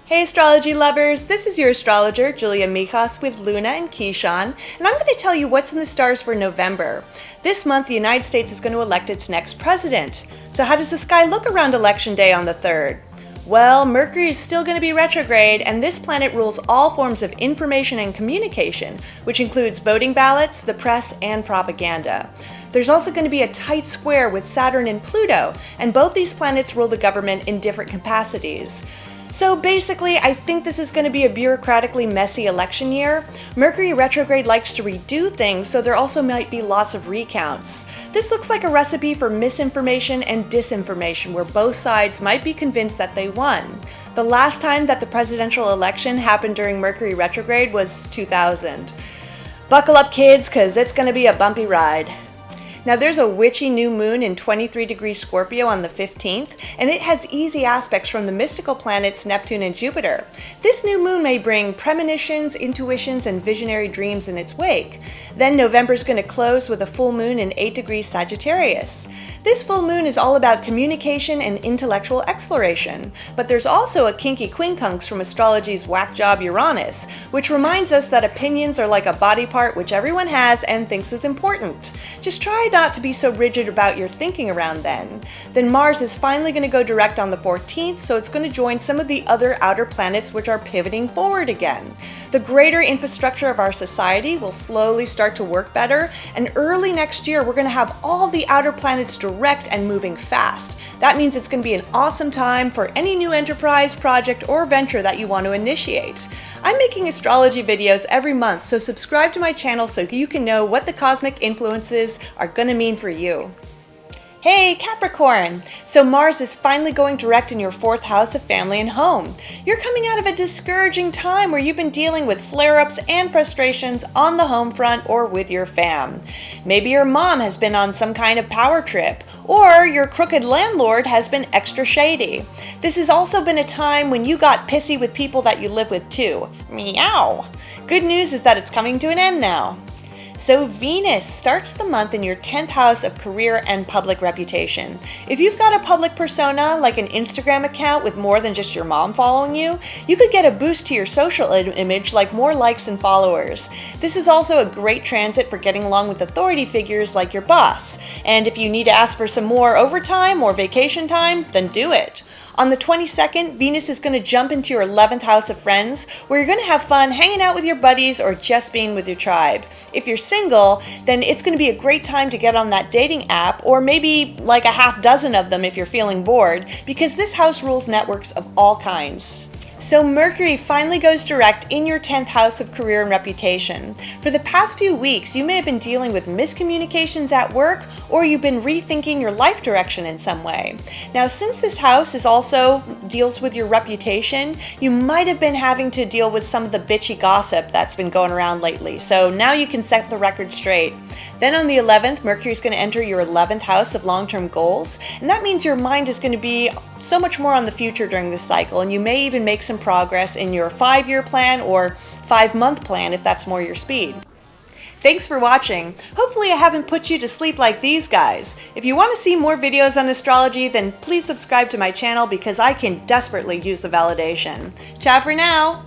Hey astrology lovers, this is your astrologer, Julia Mihas with Luna and Keyshawn, and I'm going to tell you what's in the stars for November. This month, the United States is going to elect its next president. So how does the sky look around Election Day on the 3rd? Well, Mercury is still going to be retrograde, and this planet rules all forms of information and communication, which includes voting ballots, the press, and propaganda. There's also going to be a tight square with Saturn and Pluto, and both these planets rule the government in different capacities. So basically, I think this is going to be a bureaucratically messy election year. Mercury retrograde likes to redo things, so there also might be lots of recounts. This looks like a recipe for misinformation and disinformation, where both sides might be convinced that they won. The last time that the presidential election happened during Mercury retrograde was 2000. Buckle up, kids, because it's going to be a bumpy ride. Now there's a witchy new moon in 23 degrees Scorpio on the 15th, and it has easy aspects from the mystical planets Neptune and Jupiter. This new moon may bring premonitions, intuitions, and visionary dreams in its wake. Then November's going to close with a full moon in 8 degrees Sagittarius. This full moon is all about communication and intellectual exploration, but there's also a kinky quincunx from astrology's whack job Uranus, which reminds us that opinions are like a body part which everyone has and thinks is important. Just try not to be so rigid about your thinking around then. Then Mars is finally going to go direct on the 14th, so it's going to join some of the other outer planets which are pivoting forward again. The greater infrastructure of our society will slowly start to work better, and early next year we're going to have all the outer planets direct and moving fast. That means it's going to be an awesome time for any new enterprise, project, or venture that you want to initiate. I'm making astrology videos every month, so subscribe to my channel so you can know what the cosmic influences are going to mean for you. Hey Capricorn! So Mars is finally going direct in your 4th house of family and home. You're coming out of a discouraging time where you've been dealing with flare-ups and frustrations on the home front or with your fam. Maybe your mom has been on some kind of power trip, or your crooked landlord has been extra shady. This has also been a time when you got pissy with people that you live with too. Meow! Good news is that it's coming to an end now. So Venus starts the month in your 10th house of career and public reputation. If you've got a public persona, like an Instagram account with more than just your mom following you, you could get a boost to your social image like more likes and followers. This is also a great transit for getting along with authority figures like your boss. And if you need to ask for some more overtime or vacation time, then do it. On the 22nd, Venus is going to jump into your 11th house of friends, where you're going to have fun hanging out with your buddies or just being with your tribe. If you're single, then it's going to be a great time to get on that dating app, or maybe like a half dozen of them if you're feeling bored, because this house rules networks of all kinds. So Mercury finally goes direct in your 10th house of career and reputation. For the past few weeks, you may have been dealing with miscommunications at work, or you've been rethinking your life direction in some way. Now, since this house also deals with your reputation, you might have been having to deal with some of the bitchy gossip that's been going around lately. So now you can set the record straight. Then on the 11th, Mercury is going to enter your 11th house of long-term goals, and that means your mind is going to be so much more on the future during this cycle, and you may even make some progress in your 5-year plan or 5-month plan if that's more your speed. Thanks for watching. Hopefully I haven't put you to sleep like these guys. If you want to see more videos on astrology, then please subscribe to my channel because I can desperately use the validation. Ciao for now!